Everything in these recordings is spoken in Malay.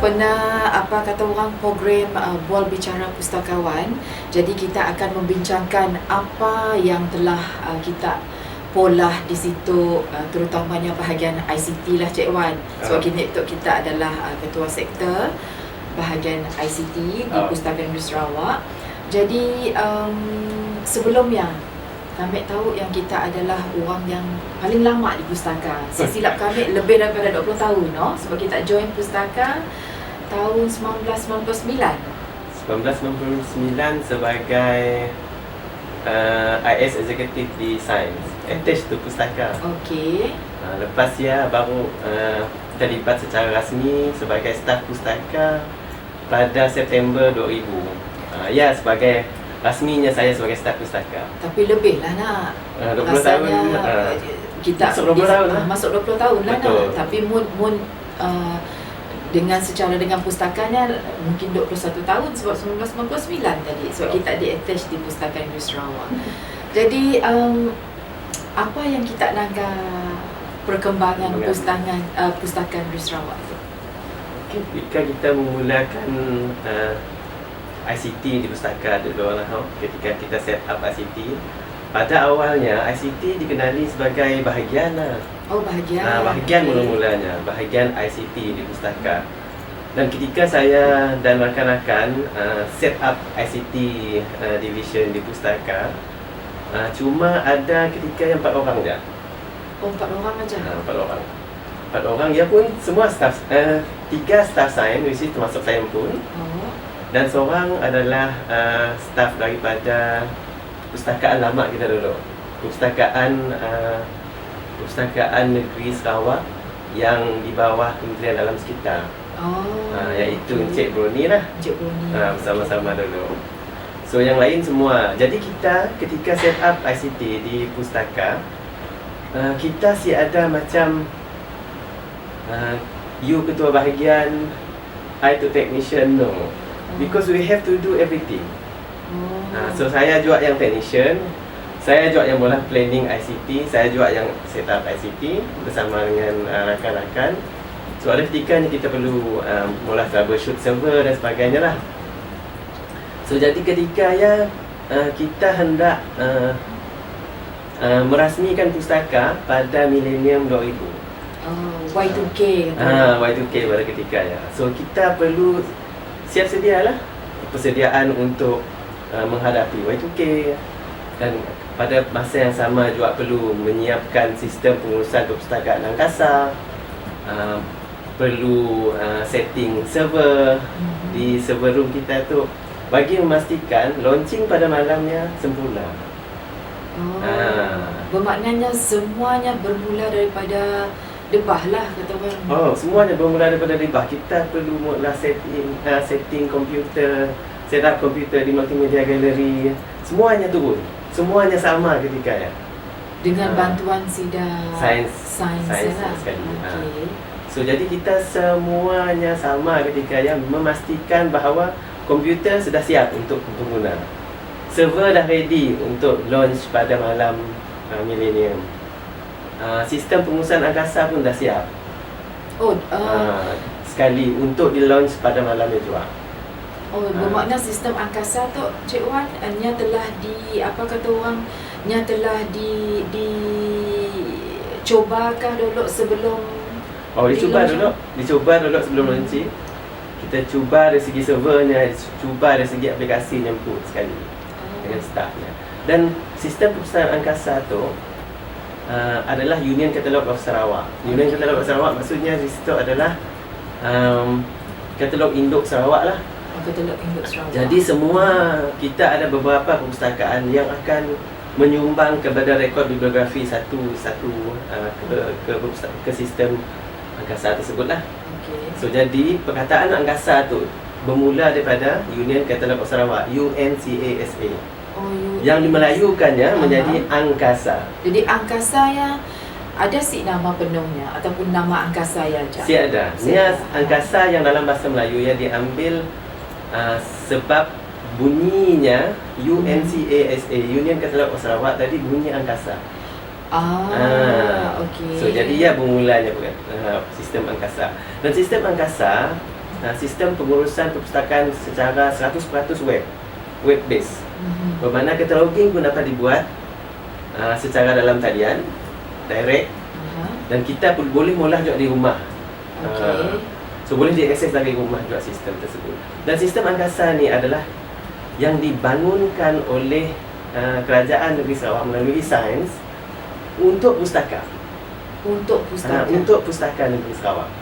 pernah program Bual Bicara Pustakawan. Jadi kita akan membincangkan apa yang telah kita polah di situ, terutamanya bahagian ICT lah Cik Wan. Sebab kini kita adalah ketua sektor bahagian ICT di Pustakaan Negeri Sarawak. Jadi sebelumnya kami tahu yang kita adalah orang yang paling lama di pustaka. Silap kami lebih daripada 20 tahun, no? Sebab kita join pustaka tahun 1999. 1999 sebagai IS Executive di Sains, attached to pustaka. Okey. Lepas ya baru terlibat secara rasmi sebagai staf pustaka pada September 2000. Ya, sebagai rasminya saya sebagai staf pustaka. Tapi lebih lah nak. 20 tahun. Kita masuk 20 tahun lah. Masuk 20 tahun lah Betul. nak. Tapi dengan pustakanya mungkin 21 tahun sebab 1999 tadi. Sebab kita di-attach di Pustakaan Negeri Sarawak. Jadi apa yang kita langkah perkembangan Pustakaan Negeri Sarawak tu? Ketika kita memulakan ICT di pustaka dulu lah, ketika kita set up ICT, pada awalnya ICT dikenali sebagai bahagian lah. Oh, bahagian. Bahagian mula-mulanya, bahagian ICT di pustaka. Dan ketika saya dan rakan-rakan set up ICT division di pustaka, cuma ada ketika yang 4 orang je. Oh, 4 orang aja. 4 orang. 4 orang, ya pun semua staff, 3 staff sains, which is termasuk saya pun. Oh. Dan seorang adalah staf daripada pustakaan lama kita dulu, Pustakaan Negeri Sarawak yang di bawah Kementerian Alam Sekitar. Iaitu Encik Bruni lah. Encik Bruni. Bersama-sama dulu. So yang lain semua. Jadi kita ketika set up ICT di pustaka, kita ada macam you ketua bahagian, I tu technician, no. Because we have to do everything. So saya juga yang technician, saya juga yang mula planning ICT, saya juga yang set up ICT bersama dengan rakan-rakan. So ada ketikanya kita perlu mula troubleshoot server dan sebagainya lah. So jadi ketika kita hendak merasmikan pustaka pada milenium 2000. Y2K. Y2K pada ketikanya. So kita perlu siap sedialah persediaan untuk menghadapi Y2K, dan pada masa yang sama juga perlu menyiapkan sistem pengurusan perpustakaan angkasa, perlu setting server di server room kita tu bagi memastikan launching pada malamnya sempurna. Bermaknanya semuanya bermula daripada debah lah kata orang. Semuanya bermula daripada debah. Kita perlu mula setting komputer, set up komputer di multimedia gallery. Semuanya turun. Semuanya sama ketika ya. Dengan bantuan sidang sains lah. Sekali. So jadi kita semuanya sama ketika ya, memastikan bahawa komputer sudah siap untuk pengguna. Server dah ready untuk launch pada malam milenium. Sistem pengurusan angkasa pun dah siap. Sekali untuk di-launch pada malamnya juga. Bermakna sistem angkasa tu Cik Wan nya telah dicobakah dulu sebelum dicuba dulu sebelum launching. Kita cuba dari segi servernya, cuba dari segi aplikasinya pun sekali dengan staffnya. Dan sistem pengurusan angkasa tu adalah Union Catalogue of Sarawak. Union Catalogue of Sarawak maksudnya di situ adalah katalog induk Sarawak lah. Katalog induk Sarawak. Jadi semua kita ada beberapa perpustakaan yang akan menyumbang kepada rekod bibliografi satu ke sistem angkasa tersebut lah. So jadi perkataan angkasa tu bermula daripada Union Catalogue of Sarawak, UNCASA. Yang dimelayukannya menjadi angkasa. Jadi angkasa yang ada nama penuhnya ataupun nama angkasa yang aja. Ada. Angkasa yang dalam bahasa Melayu yang diambil sebab bunyinya UNCASA, Union Catalogue of Sarawak, tadi bunyi angkasa. Okey. So jadi bermulanya bukan sistem angkasa. Dan sistem angkasa sistem pengurusan perpustakaan secara 100% web based. Bermakna kataloging pun dapat dibuat secara dalam talian direct, dan kita pun boleh mula juga di rumah. So boleh diakses dari rumah juga sistem tersebut. Dan sistem angkasa ni adalah yang dibangunkan oleh Kerajaan Negeri Sarawak melalui Sains untuk pustaka. Untuk pustaka. Untuk pustaka Negeri Sarawak.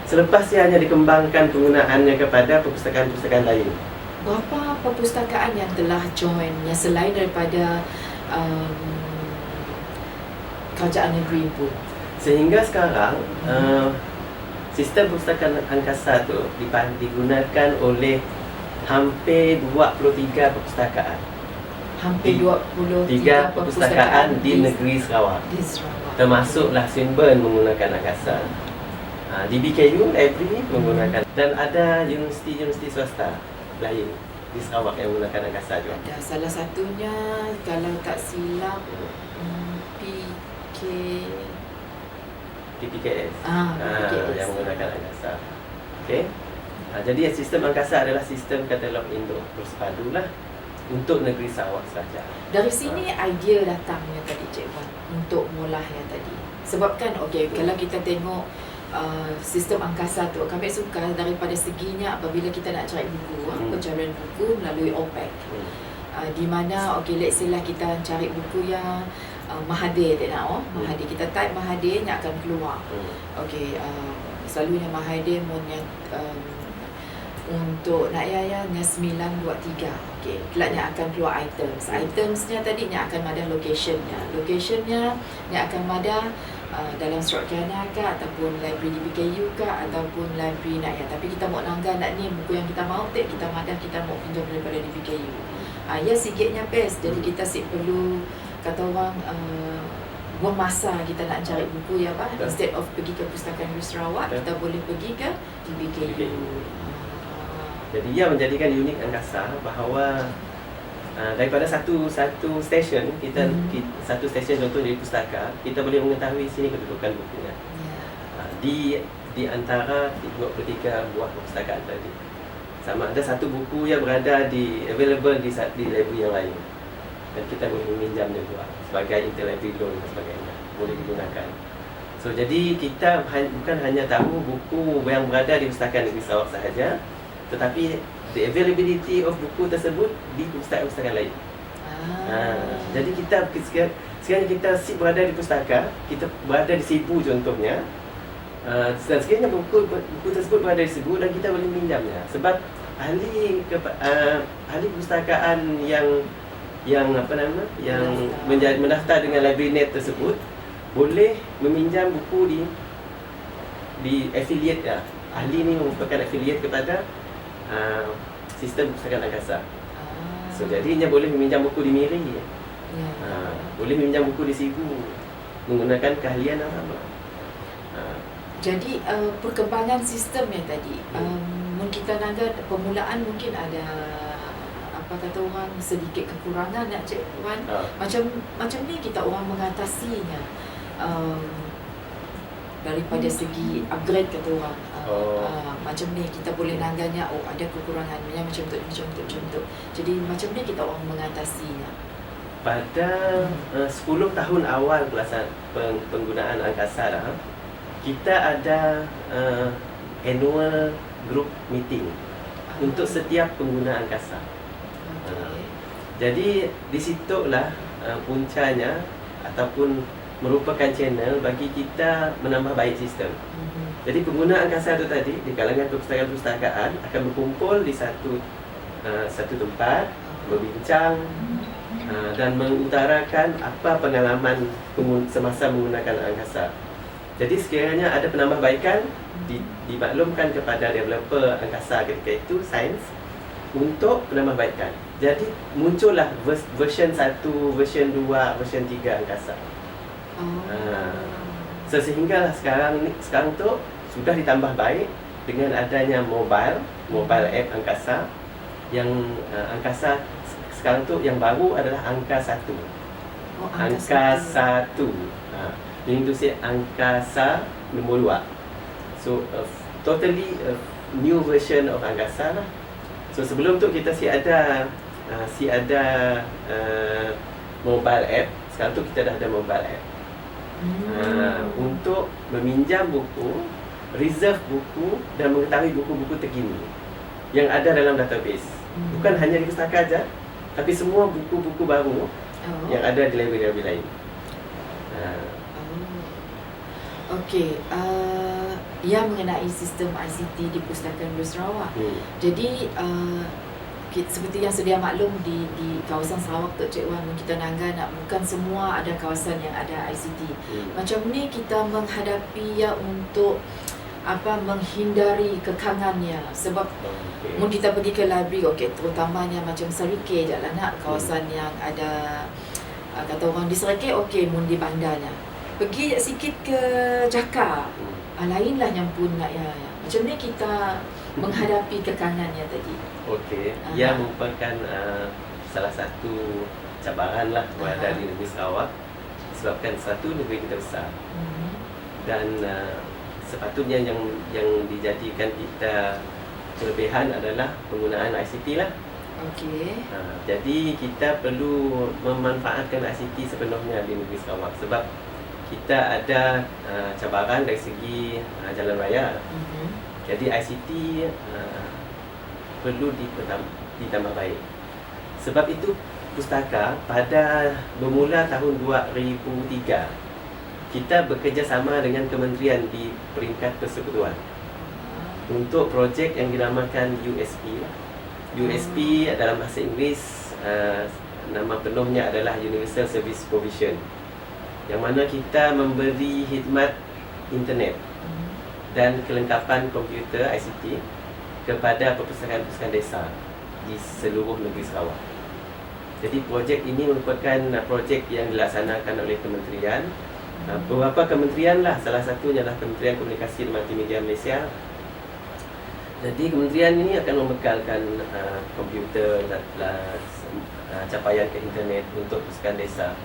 Selepas ia hanya dikembangkan penggunaannya kepada perpustakaan-perpustakaan lain. Berapa perpustakaan yang telah join yang selain daripada Kerajaan Negeri pun? Sehingga sekarang sistem perpustakaan angkasa tu digunakan oleh hampir 23 perpustakaan. Hampir 23 perpustakaan di negeri Sarawak. Di Sarawak. Termasuklah Swinburne menggunakan angkasa. Di BKU Library menggunakan, dan ada universiti-universiti swasta lain di Sarawak yang menggunakan angkasa juga. Ada salah satunya kalau tak silap PPKS. PPKS. Yang menggunakan angkasa. Okey. Jadi sistem angkasa adalah sistem katalog induk bersepadu lah untuk negeri Sarawak sahaja. Dari sini idea datangnya tadi Cik Wan untuk mulah yang tadi. Sebab kan kalau kita tengok sistem angkasa tu, kami suka daripada seginya apabila kita nak cari buku, pencarian buku melalui OPEC. Di mana let's say lah kita cari buku yang Mahathir tak nak Mahathir, kita type Mahathir nya akan keluar. Selalunya Mahathir untuk nak nya 923. Kelaknya akan keluar itemsnya tadi nya akan ada locationnya nya akan ada dalam Sarawak Kiana ke, ataupun library di BKU ke, ataupun library tapi kita mau nanggan nak ni buku yang kita mau kita mau pinjam daripada di BKU. Ya sikitnya best. Jadi kita perlu kata orang buang masa kita nak cari buku instead of pergi ke Pustakaan Negeri Sarawak, kita boleh pergi ke di BKU. Jadi ia menjadikan unik angkasa bahawa daripada satu stesen satu stesen contoh di pustaka, kita boleh mengetahui sini kedudukan bukunya. Di antara 23 buah perpustakaan tadi, sama ada satu buku yang berada available di library yang lain, dan kita boleh meminjamnya juga sebagai interlibrary loan dan sebagainya, boleh digunakan. So jadi kita bukan hanya tahu buku yang berada di Pustakaan Negeri Sarawak sahaja, tetapi the availability of buku tersebut di pustakaan lain. Jadi kita sekiranya kita berada di pustaka, kita berada di Sibu contohnya, dan sekiranya buku tersebut berada di Sibu, dan kita boleh minjamnya. Sebab ahli pustakaan yang mendaftar dengan LibraryNet tersebut boleh meminjam buku di affiliate ya. Ahli ni merupakan affiliate kepada sistem perpustakaan angkasa. So jadinya boleh meminjam buku di Miri, boleh meminjam buku di Sibu menggunakan keahlian yang sama. Jadi perkembangan sistem yang tadi, kita naga permulaan mungkin ada kata orang sedikit kekurangan nak Cik Wan. Macam ni kita orang mengatasinya daripada segi upgrade kata orang. Macam ni kita boleh nangganya ada kekurangan macam tu. Jadi macam ni kita orang mengatasinya. Pada 10 tahun awal pelaksanaan penggunaan angkasa kita ada annual group meeting untuk setiap pengguna angkasa. Jadi di situlah puncanya ataupun merupakan channel bagi kita menambah baik sistem. Jadi pengguna angkasa itu tadi di kalangan perpustakaan akan berkumpul di satu tempat, berbincang dan mengutarakan apa pengalaman semasa menggunakan angkasa. Jadi sekiranya ada penambahbaikan, dimaklumkan kepada developer angkasa ketika itu, Sains, untuk penambahbaikan. Jadi muncullah version 1, version 2, version 3 angkasa. Sehinggalah sekarang tu sudah ditambah baik dengan adanya mobile app angkasa, yang angkasa sekarang tu yang baru adalah angka 1. Angka 1. Ini tu angkasa nombor 2. So totally new version of Angkasa lah. So sebelum tu kita si ada mobile app. Sekarang tu kita dah ada mobile app. Untuk meminjam buku, reserve buku dan mengetahui buku-buku terkini yang ada dalam database. Bukan hanya di pustaka aja, tapi semua buku-buku baru yang ada di library lain. Okey, yang mengenai sistem ICT di Pustakaan Negeri Sarawak. Jadi seperti yang sedia maklum di kawasan Sarawak Tok Cik Wan, kita Nangga bukan semua ada kawasan yang ada ICT. Macam ni kita menghadapi untuk menghindari kekangannya, sebab mun kita pergi ke library, terutamanya macam Serike je lah nak kawasan yang ada kata orang di Serike, mun di bandarnya pergi sikit ke Jakar, lainlah yang pun nak macam ni kita menghadapi kekangannya tadi. Ia merupakan salah satu cabaran lah berada di negeri Sarawak, sebabkan satu negeri kita besar dan sepatutnya yang dijadikan kita kelebihan adalah penggunaan ICT lah. Jadi kita perlu memanfaatkan ICT sepenuhnya di negeri Sarawak, sebab kita ada cabaran dari segi jalan raya. Jadi ICT perlu ditambah baik. Sebab itu pustaka pada bermula tahun 2003 kita bekerjasama dengan kementerian di peringkat persekutuan untuk projek yang dinamakan USP. USP dalam bahasa Inggeris nama penuhnya adalah Universal Service Provision, yang mana kita memberi khidmat internet dan kelengkapan komputer ICT kepada perpustakaan-perpustakaan desa di seluruh negeri Sarawak. Jadi projek ini merupakan projek yang dilaksanakan oleh kementerian, beberapa kementerian lah, salah satunya adalah Kementerian Komunikasi dan Multimedia Malaysia. Jadi kementerian ini akan membekalkan komputer dan capaian ke internet untuk perpustakaan desa.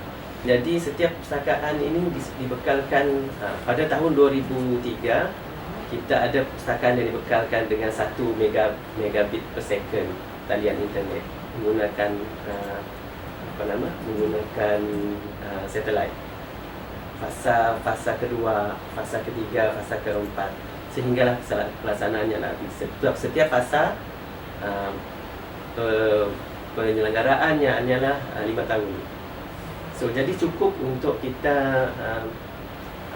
Jadi setiap perpustakaan ini dibekalkan pada tahun 2003 kita ada perpustakaan yang dibekalkan dengan 1 megabit per second talian internet menggunakan menggunakan satelit. Fasa kedua, fasa ketiga, fasa keempat, sehinggalah pelaksanaannya nanti. Setiap fasa penyelenggaraannya hanyalah 5 tahun. So jadi cukup untuk kita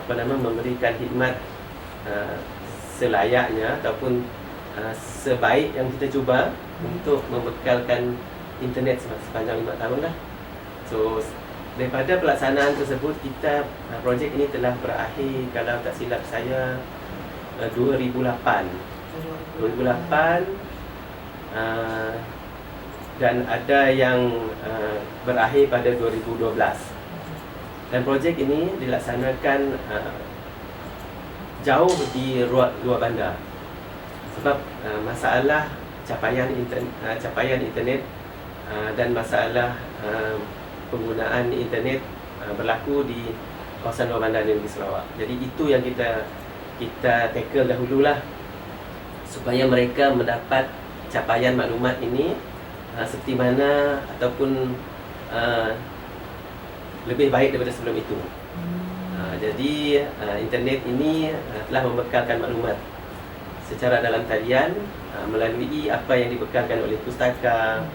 memberikan khidmat selayaknya ataupun sebaik yang kita cuba untuk membekalkan internet sepanjang 5 tahun lah. So daripada pelaksanaan tersebut, kita projek ini telah berakhir, kalau tak silap saya 2008 dan ada yang berakhir pada 2012. Dan projek ini dilaksanakan jauh di luar bandar, sebab masalah capaian internet dan masalah penggunaan internet berlaku di kawasan luar bandar negeri Sarawak. Jadi itu yang kita tackle dahululah, supaya mereka mendapat capaian maklumat ini seperti mana ataupun lebih baik daripada sebelum itu. Jadi internet ini telah membekalkan maklumat secara dalam talian melalui apa yang dibekalkan oleh pustaka.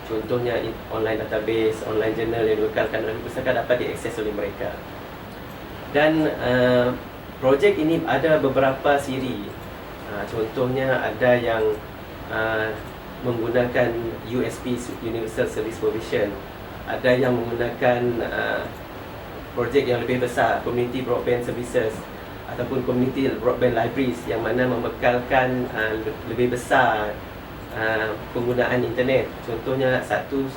Contohnya online database, online journal yang dibekalkan oleh pustaka dapat diakses oleh mereka. Dan projek ini ada beberapa siri. Contohnya ada yang menggunakan USP, Universal Service Provision. Ada yang menggunakan projek yang lebih besar, Community Broadband Services ataupun Community Broadband Libraries, yang mana membekalkan lebih besar penggunaan internet. Contohnya satu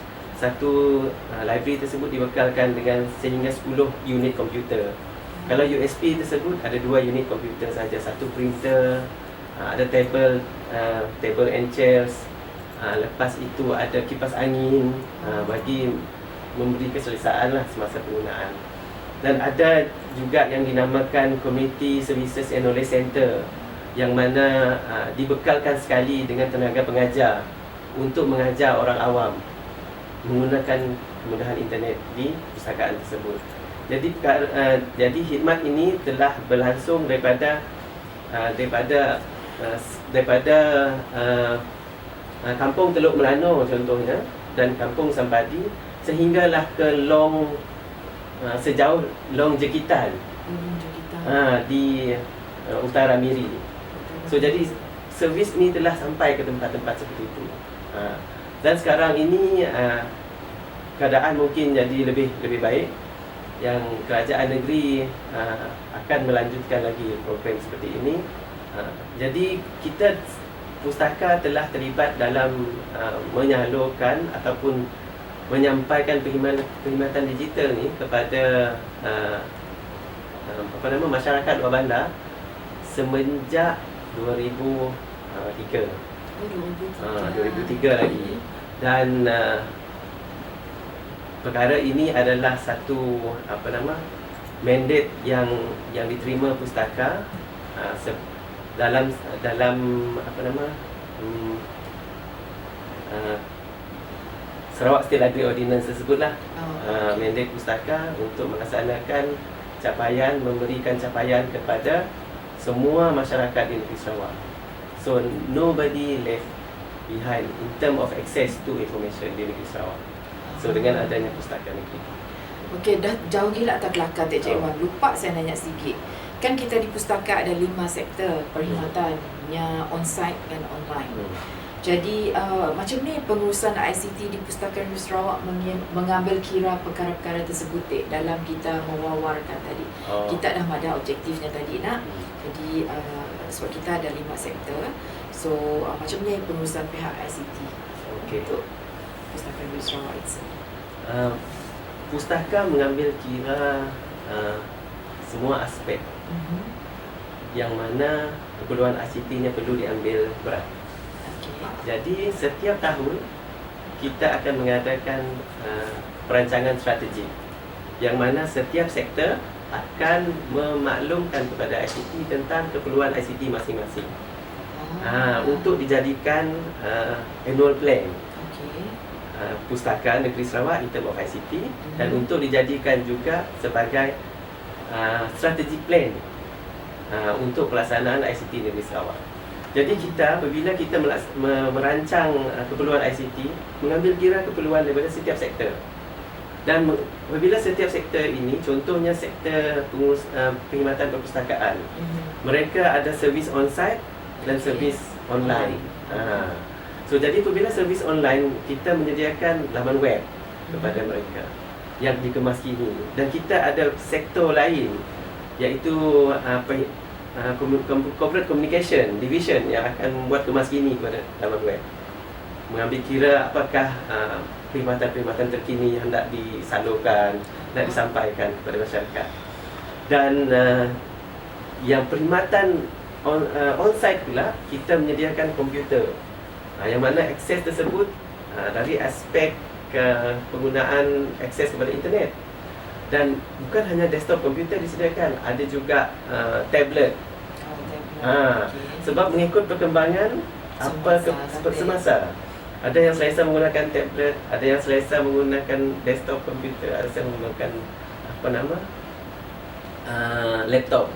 library tersebut dibekalkan dengan sehingga 10 unit komputer. Kalau USP tersebut ada 2 unit komputer saja, satu printer, ada table and chairs. Lepas itu ada kipas angin bagi memberi keselesaan lah semasa penggunaan. Dan ada juga yang dinamakan Community Services and Knowledge Center, yang mana dibekalkan sekali dengan tenaga pengajar untuk mengajar orang awam menggunakan kemudahan internet di pustakaan tersebut. Jadi khidmat ini telah berlangsung daripada Kampung Teluk Melano contohnya dan Kampung Sampadi sehinggalah ke sejauh Long Jekitan di utara Miri. So jadi servis ni telah sampai ke tempat-tempat seperti itu. Dan sekarang ini keadaan mungkin jadi lebih baik, yang kerajaan negeri akan melanjutkan lagi program seperti ini. Jadi kita pustaka telah terlibat dalam menyalurkan ataupun menyampaikan perkhidmatan digital ni kepada masyarakat luar bandar semenjak 2003. 2003 lagi. Dan perkara ini adalah satu mandate yang diterima pustaka dalam Sarawak State Library Ordinance tersebutlah. Mandate pustaka untuk melaksanakan memberikan capaian kepada semua masyarakat di negeri Sarawak. So nobody left behind in term of access to information di negeri Sarawak. So dengan adanya pustaka negeri. Okey, dah jauh gila tak kelakar Cik Wan. Lupa saya nanya sedikit. Kan kita di pustaka ada 5 sektor perkhidmatan, yang on-site dan online. Jadi macam ni pengurusan ICT di Pustaka Negeri Sarawak mengambil kira perkara-perkara tersebut dalam kita mewawarkan tadi. Kita dah ada objektifnya tadi nak. Jadi sebab kita ada 5 sektor. So macam ni pengurusan pihak ICT untuk Pustaka Negeri Sarawak itu. Pustaka mengambil kira semua aspek yang mana keperluan ICT-nya perlu diambil berat. Jadi setiap tahun kita akan mengadakan perancangan strategi yang mana setiap sektor akan memaklumkan kepada ICT tentang keperluan ICT masing-masing untuk dijadikan annual plan Pustaka Negeri Sarawak in term of ICT dan untuk dijadikan juga sebagai strategic plan untuk pelaksanaan ICT Negeri Sarawak. Jadi apabila kita merancang keperluan ICT, mengambil kira keperluan daripada setiap sektor. Dan apabila setiap sektor ini, contohnya sektor perkhidmatan perpustakaan, mereka ada servis on-site dan servis online. So jadi apabila servis online, kita menyediakan laman web kepada mereka yang dikemas kini. Dan kita ada sektor lain, iaitu Corporate Communication Division yang akan membuat kemas kini kepada laman web, mengambil kira apakah perkhidmatan-perkhidmatan terkini yang hendak disalurkan, nak disampaikan kepada masyarakat. Dan yang perkhidmatan on-site pula, kita menyediakan komputer yang mana akses tersebut dari aspek penggunaan akses kepada internet. Dan bukan hanya desktop komputer disediakan, ada juga tablet. Sebab mengikut perkembangan semasa. Ada yang selesa menggunakan tablet, ada yang selesa menggunakan desktop komputer, ada yang menggunakan laptop.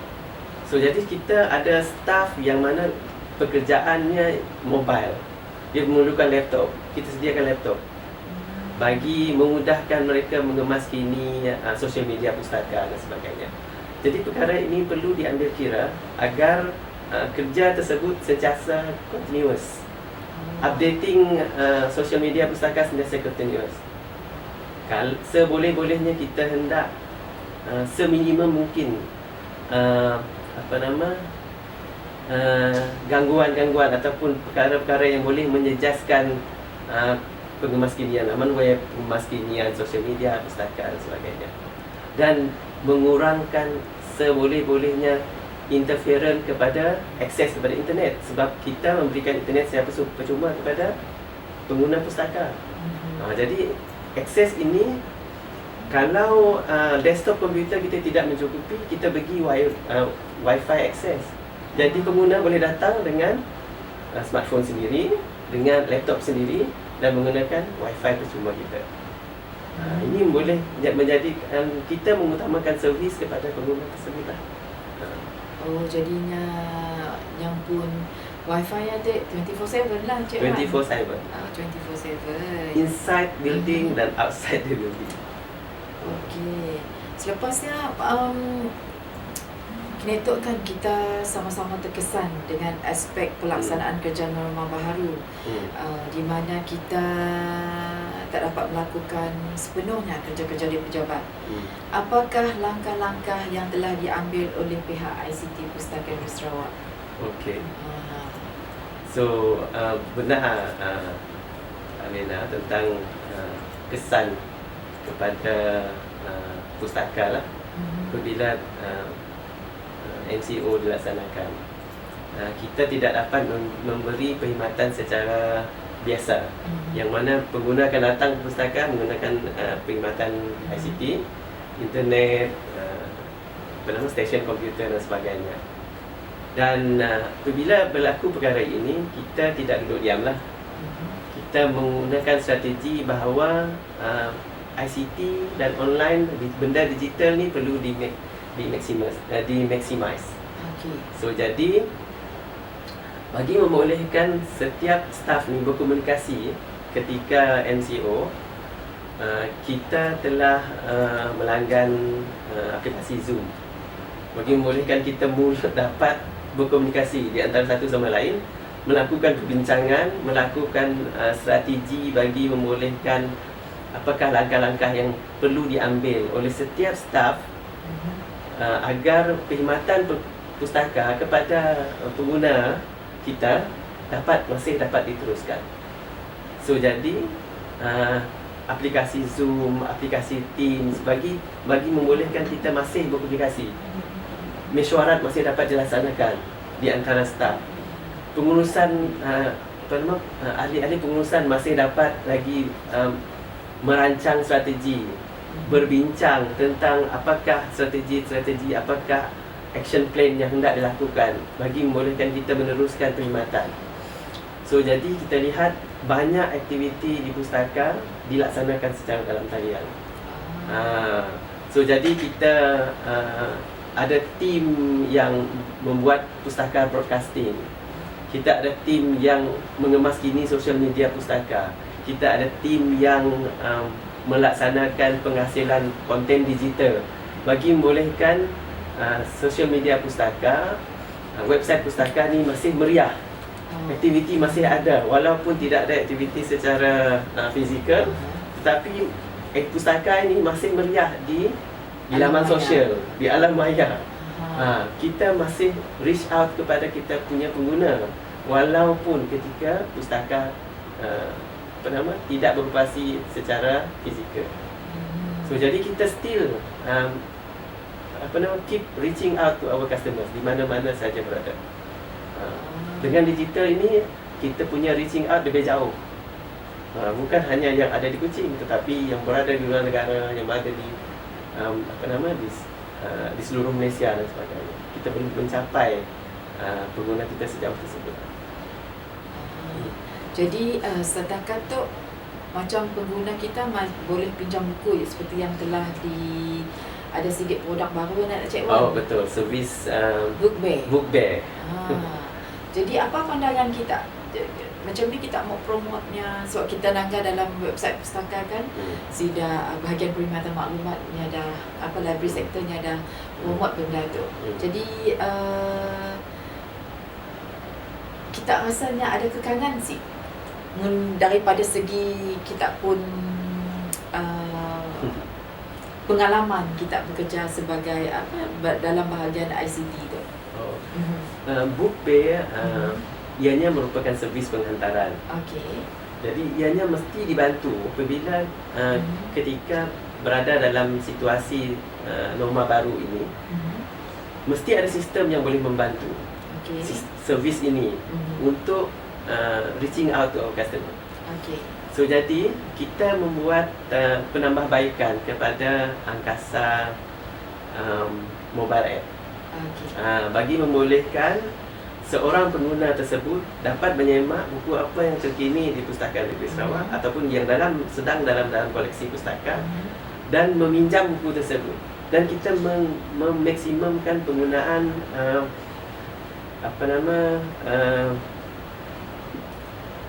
So jadi kita ada staff yang mana pekerjaannya mobile. Dia memerlukan laptop. Kita sediakan laptop bagi memudahkan mereka mengemas kini sosial media pustaka dan sebagainya. Jadi perkara ini perlu diambil kira agar kerja tersebut sentiasa continuous. Updating sosial media pustaka sentiasa continuous. Seboleh-bolehnya kita hendak seminimum mungkin gangguan-gangguan ataupun perkara-perkara yang boleh menjejaskan pengemaskinian laman web, pengemaskinian sosial media, pustaka dan sebagainya. Dan mengurangkan seboleh-bolehnya interference kepada akses kepada internet, sebab kita memberikan internet secara percuma kepada pengguna pustaka. Jadi akses ini, kalau desktop komputer kita tidak mencukupi, kita bagi wifi akses. Jadi pengguna boleh datang dengan smartphone sendiri, dengan laptop sendiri dan menggunakan wifi percuma kita. Ini boleh menjadikan kita mengutamakan servis kepada pengguna tersebut lah. Oh, jadinya yang pun wifi ya dek 24/7 lah Cik Wan. 24/7. 24/7. Inside building dan outside the building. Okey. Selepasnya Kinetok kan kita sama-sama terkesan dengan aspek pelaksanaan kerja norma baharu, di mana kita tak dapat melakukan sepenuhnya kerja-kerja di pejabat. Apakah langkah-langkah yang telah diambil oleh pihak ICT Pustaka Negeri Sarawak? Okey. So benar Alina tentang kesan kepada pustaka lah apabila MCO dilaksanakan. Kita tidak dapat memberi perkhidmatan secara biasa, yang mana pengguna akan datang ke pustaka menggunakan perkhidmatan ICT, internet, stesen komputer dan sebagainya. Dan apabila berlaku perkara ini, kita tidak duduk diamlah. Kita menggunakan strategi bahawa ICT dan online, benda digital ni perlu dimaximize. Okey. So jadi bagi membolehkan setiap staf ni berkomunikasi ketika MCO, kita telah melanggan aplikasi Zoom bagi membolehkan kita mula dapat berkomunikasi di antara satu sama lain, melakukan perbincangan, melakukan strategi bagi membolehkan apakah langkah-langkah yang perlu diambil oleh setiap staf agar perkhidmatan pustaka kepada pengguna kita masih dapat diteruskan. So jadi aplikasi Zoom, aplikasi Teams bagi membolehkan kita masih berkomunikasi. Mesyuarat masih dapat dilaksanakan di antara staf. Pengurusan ahli-ahli pengurusan masih dapat lagi merancang strategi, berbincang tentang apakah strategi, apakah action plan yang hendak dilakukan bagi membolehkan kita meneruskan perkhidmatan. So jadi kita lihat banyak aktiviti di pustaka dilaksanakan secara dalam talian. So jadi kita ada tim yang membuat pustaka broadcasting. Kita ada tim yang mengemaskini sosial media pustaka. Kita ada tim yang melaksanakan penghasilan konten digital bagi membolehkan sosial media pustaka, website pustaka ni masih meriah. Aktiviti masih ada walaupun tidak ada aktiviti secara fizikal, tetapi pustaka ini masih meriah di laman sosial, di alam maya. Kita masih reach out kepada kita punya pengguna walaupun ketika pustaka tidak beroperasi secara fizikal. So jadi kita still keep reaching out to our customers di mana-mana saja berada. Dengan digital ini kita punya reaching out lebih jauh. Bukan hanya yang ada di Kuching, tetapi yang berada di luar negara, yang berada di di seluruh Malaysia dan sebagainya. Kita perlu mencapai pengguna kita sejauh tersebut. Jadi setakat tu macam pengguna kita boleh pinjam buku seperti yang telah ada sikit produk baru nak Cik Wan. Oh betul, servis Book Bear. Jadi apa pandangan kita? Macam ni kita mau promote-nya sebab kita nanggar dalam website pustaka kan. Sida bahagian perkhidmatan maklumat ni ada library sector-nya ada promote benda tu. Jadi kita rasanya ada kekangan sih daripada segi kita pun pengalaman kita bekerja sebagai dalam bahagian ICT tu. Book Bear ianya merupakan servis penghantaran. Okey. Jadi ianya mesti dibantu apabila ketika berada dalam situasi norma baru ini. Mesti ada sistem yang boleh membantu servis ini untuk reaching out to our customer. Okey. So jadi kita membuat penambahbaikan kepada angkasa mobile app. Okey. Bagi membolehkan seorang pengguna tersebut dapat menyemak buku apa yang terkini di Pustaka Negeri Sarawak ataupun yang sedang dalam koleksi pustaka dan meminjam buku tersebut. Dan kita memaksimumkan penggunaan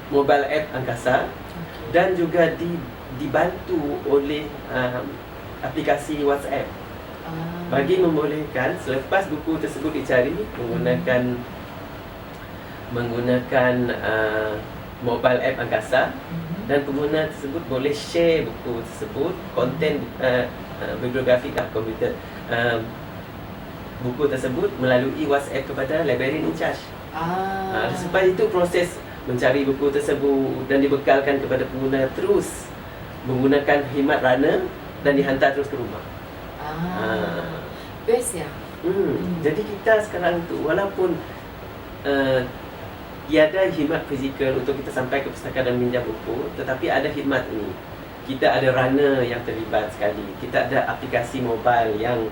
mobile app angkasa dan juga dibantu oleh aplikasi WhatsApp bagi membolehkan selepas buku tersebut dicari menggunakan mobile app angkasa, dan pengguna tersebut boleh share buku tersebut, konten bibliografik komputer buku tersebut melalui WhatsApp kepada librarian in charge. Selepas itu proses mencari buku tersebut dan dibekalkan kepada pengguna terus menggunakan khidmat runner dan dihantar terus ke rumah. Best ya. Jadi kita sekarang tu walaupun tiada khidmat fizikal untuk kita sampai ke pustaka dan minjam buku, tetapi ada khidmat ini. Kita ada runner yang terlibat sekali. Kita ada aplikasi mobile yang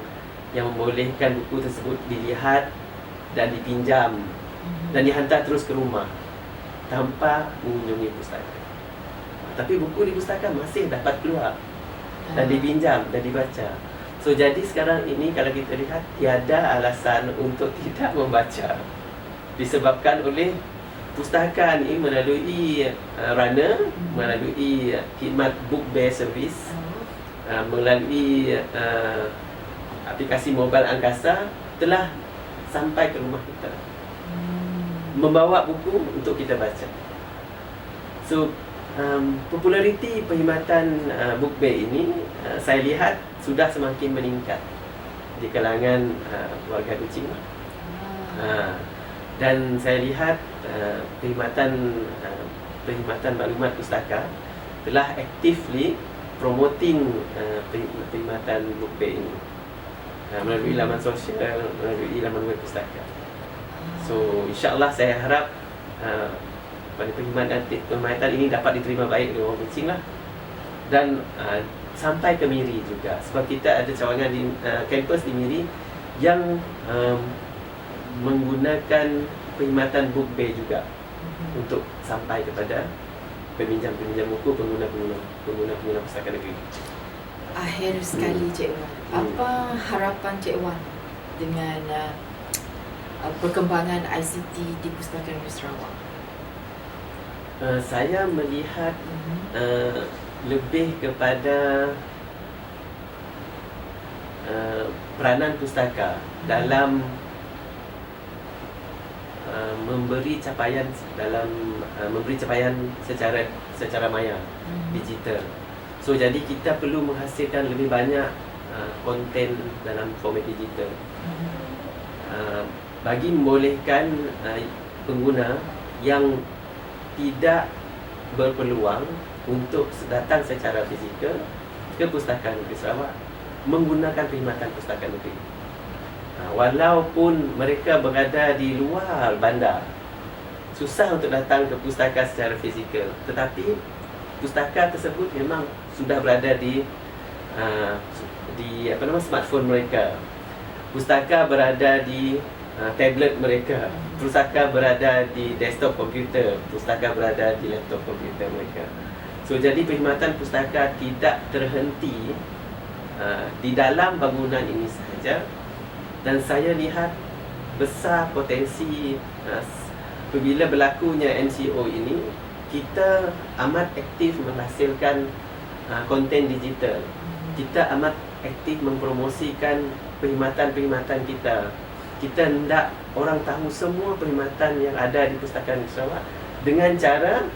membolehkan buku tersebut dilihat dan dipinjam dan dihantar terus ke rumah tanpa mengunjungi pustaka. Tapi buku di pustaka masih dapat keluar dan dipinjam dan dibaca. So jadi sekarang ini kalau kita lihat tiada alasan untuk tidak membaca, disebabkan oleh pustaka ni melalui runner, melalui khidmat book bear service, melalui aplikasi mobile angkasa telah sampai ke rumah kita, membawa buku untuk kita baca. So populariti perkhidmatan book bear ini saya lihat sudah semakin meningkat di kalangan warga Kuching. Dan saya lihat perkhidmatan maklumat pustaka telah actively promoting perkhidmatan book bear ini melalui laman sosial, melalui laman web pustaka. So insya-Allah saya harap perkhidmatan ini dapat diterima baik oleh orang Kuching lah, dan sampai ke Miri juga, sebab kita ada cawangan di kampus di Miri yang menggunakan perkhidmatan book bear juga untuk sampai kepada peminjam-peminjam buku, pengguna pustaka negeri. Akhir sekali Cik Wan, apa harapan Cik Wan dengan perkembangan ICT di Pustaka Negeri Sarawak? Saya melihat lebih kepada peranan pustaka dalam memberi capaian secara maya digital. So jadi kita perlu menghasilkan lebih banyak konten dalam format digital bagi membolehkan pengguna yang tidak berpeluang untuk datang secara fizikal ke Pustaka Negeri Sarawak menggunakan perkhidmatan Pustaka Negeri. Walaupun mereka berada di luar bandar, susah untuk datang ke pustaka secara fizikal, tetapi pustaka tersebut memang sudah berada di smartphone mereka. Pustaka berada di tablet mereka. Pustaka berada di desktop komputer. Pustaka berada di laptop komputer mereka. So jadi perkhidmatan pustaka tidak terhenti di dalam bangunan ini sahaja, dan saya lihat besar potensi apabila berlakunya MCO ini, kita amat aktif menghasilkan konten digital. Kita amat aktif mempromosikan perkhidmatan-perkhidmatan kita. Kita hendak orang tahu semua perkhidmatan yang ada di Pustaka Negeri Sarawak dengan cara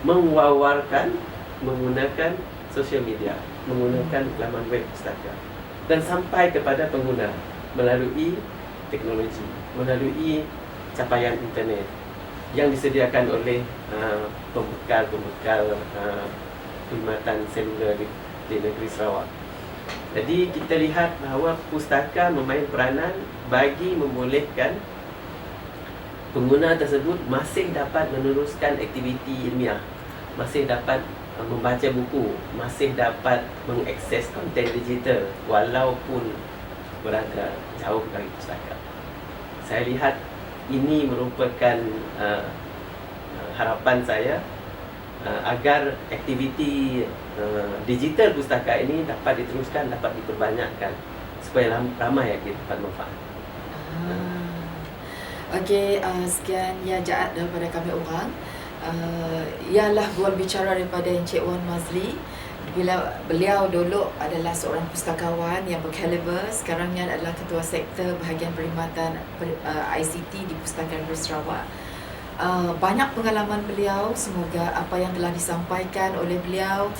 mewawarkan menggunakan sosial media, menggunakan laman web pustaka, dan sampai kepada pengguna melalui teknologi, melalui capaian internet yang disediakan oleh pembekal perkhidmatan seluler di negeri Sarawak. Jadi kita lihat bahawa pustaka memain peranan bagi membolehkan pengguna tersebut masih dapat meneruskan aktiviti ilmiah, masih dapat membaca buku, masih dapat mengakses konten digital walaupun berada jauh dari pustaka. Saya lihat ini merupakan harapan saya agar aktiviti digital pustaka ini dapat diteruskan, dapat diperbanyakkan supaya ramai yang dapat manfaat. Okey, sekian ya Jaat daripada kami orang. Ialah bual bicara daripada Encik Wan Mazli. Bila beliau dulu adalah seorang pustakawan yang berkaliber, sekarangnya adalah ketua sektor bahagian perkhidmatan ICT di Pustakaan Negeri Sarawak. Banyak pengalaman beliau, semoga apa yang telah disampaikan oleh beliau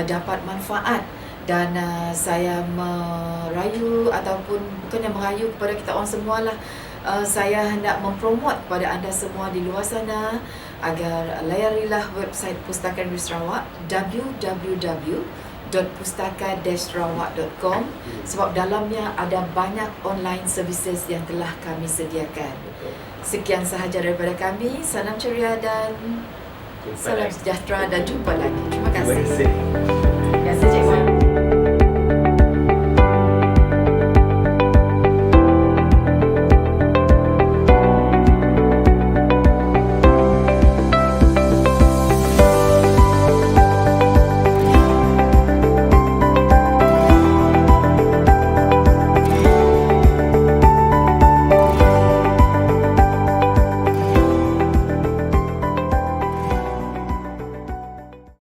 dapat manfaat, dan saya merayu ataupun bukannya merayu kepada kita orang semualah, saya hendak mempromot kepada anda semua di luar sana agar layarilah website Pustakaan Negeri Sarawak www.pustaka-sarawak.com, sebab dalamnya ada banyak online services yang telah kami sediakan. Sekian sahaja daripada kami. Salam ceria dan salam sejahtera, dan jumpa lagi. Terima kasih.